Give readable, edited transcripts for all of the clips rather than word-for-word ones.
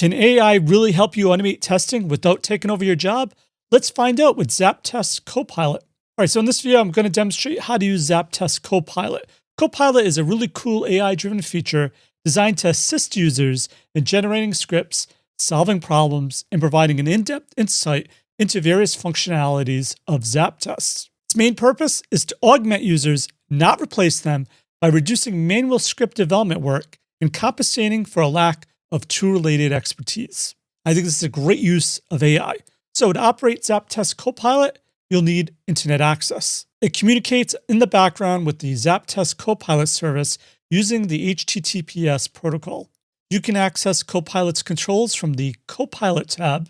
Can AI really help you automate testing without taking over your job? Let's find out with ZAPTEST Copilot. All right, so in this video, I'm going to demonstrate how to use ZAPTEST Copilot. Copilot is a really cool AI-driven feature designed to assist users in generating scripts, solving problems, and providing an in-depth insight into various functionalities of ZAPTEST. Its main purpose is to augment users, not replace them, by reducing manual script development work and compensating for a lack of tool-related expertise. I think this is a great use of AI. So to operate ZAPTEST Copilot, you'll need internet access. It communicates in the background with the ZAPTEST Copilot service using the HTTPS protocol. You can access Copilot's controls from the Copilot tab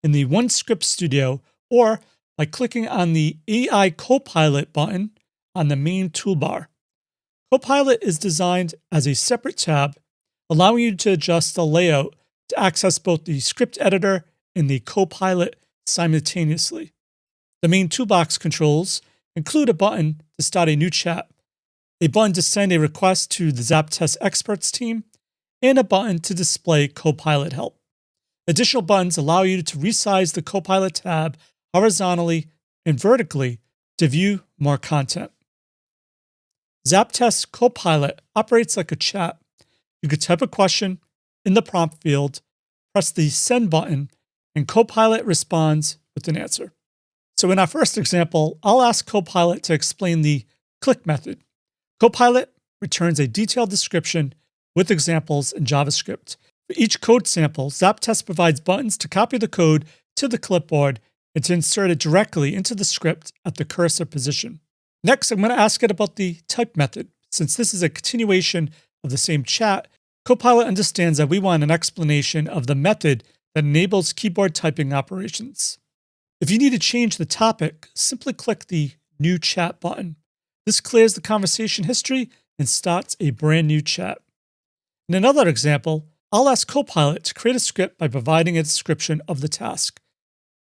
in the OneScript Studio or by clicking on the AI Copilot button on the main toolbar. Copilot is designed as a separate tab, allowing you to adjust the layout to access both the script editor and the Copilot simultaneously. The main toolbox controls include a button to start a new chat, a button to send a request to the ZAPTEST experts team, and a button to display Copilot help. Additional buttons allow you to resize the Copilot tab horizontally and vertically to view more content. ZAPTEST Copilot operates like a chat. You could type a question in the prompt field, press the send button, and Copilot responds with an answer. So in our first example, I'll ask Copilot to explain the click method. Copilot returns a detailed description with examples in JavaScript. For each code sample, ZAPTEST provides buttons to copy the code to the clipboard and to insert it directly into the script at the cursor position. Next, I'm going to ask it about the type method. Since this is a continuation of the same chat, Copilot understands that we want an explanation of the method that enables keyboard typing operations. If you need to change the topic, simply click the New Chat button. This clears the conversation history and starts a brand new chat. In another example, I'll ask Copilot to create a script by providing a description of the task,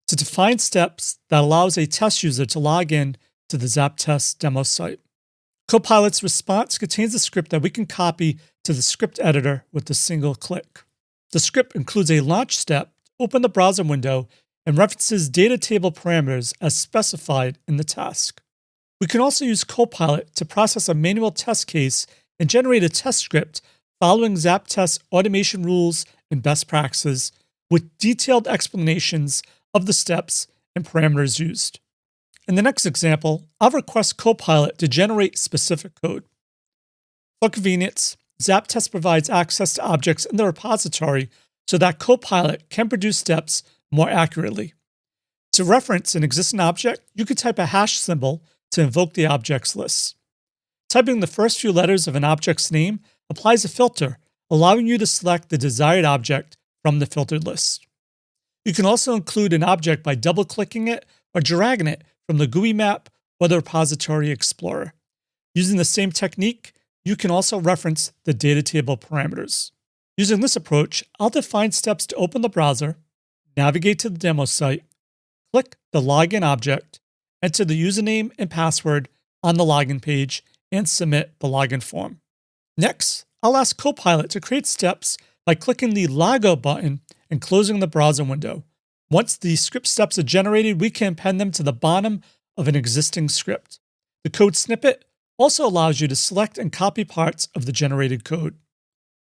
to define steps that allows a test user to log in to the ZAPTEST demo site. Copilot's response contains a script that we can copy to the script editor with a single click. The script includes a launch step to open the browser window and references data table parameters as specified in the task. We can also use Copilot to process a manual test case and generate a test script following ZAPTEST automation rules and best practices with detailed explanations of the steps and parameters used. In the next example, I'll request Copilot to generate specific code. For convenience, ZAPTEST provides access to objects in the repository so that Copilot can produce steps more accurately. To reference an existing object, you could type a hash symbol to invoke the object's list. Typing the first few letters of an object's name applies a filter, allowing you to select the desired object from the filtered list. You can also include an object by double-clicking it or dragging it from the GUI map or the repository explorer. Using the same technique, you can also reference the data table parameters. Using this approach, I'll define steps to open the browser, navigate to the demo site, click the login object, enter the username and password on the login page, and submit the login form. Next, I'll ask Copilot to create steps by clicking the Logout button and closing the browser window. Once the script steps are generated, we can append them to the bottom of an existing script. The code snippet also allows you to select and copy parts of the generated code.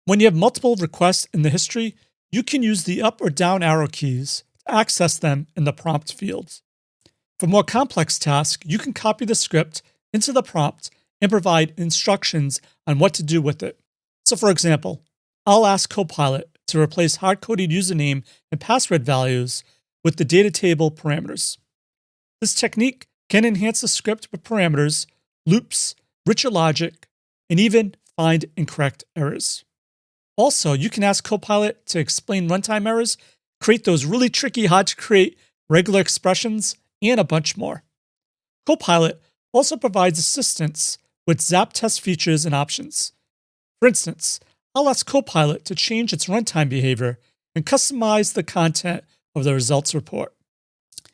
When you have multiple requests in the history, you can use the up or down arrow keys to access them in the prompt fields. For more complex tasks, you can copy the script into the prompt and provide instructions on what to do with it. So for example, I'll ask Copilot to replace hard-coded username and password values with the data table parameters. This technique can enhance the script with parameters, loops, richer logic, and even find incorrect errors. Also, you can ask Copilot to explain runtime errors, create those really tricky, hard-to-create regular expressions, and a bunch more. Copilot also provides assistance with ZAPTEST features and options. For instance, I'll ask Copilot to change its runtime behavior and customize the content of the results report.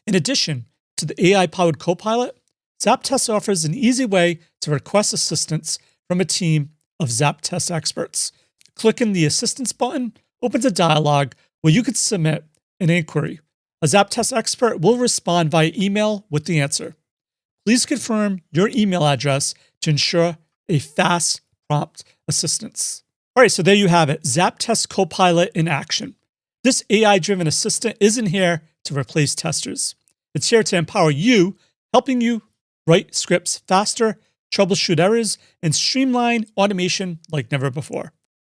In addition to the AI-powered Copilot, ZAPTEST offers an easy way to request assistance from a team of ZAPTEST experts. Clicking the Assistance button opens a dialog Well, you could submit an inquiry. A ZAPTEST expert will respond via email with the answer. Please confirm your email address to ensure a fast prompt assistance. All right, so there you have it. ZAPTEST Copilot in action. This AI-driven assistant isn't here to replace testers. It's here to empower you, helping you write scripts faster, troubleshoot errors, and streamline automation like never before.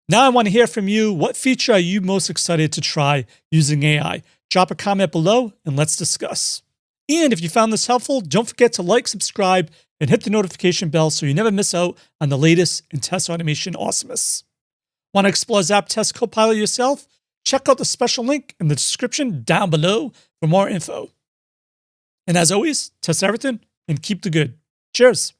Now I want to hear from you. What feature are you most excited to try using AI? Drop a comment below and let's discuss. And if you found this helpful, don't forget to like, subscribe, and hit the notification bell so you never miss out on the latest in test automation awesomeness. Want to explore ZAPTEST Copilot yourself? Check out the special link in the description down below for more info. And as always, test everything and keep the good. Cheers.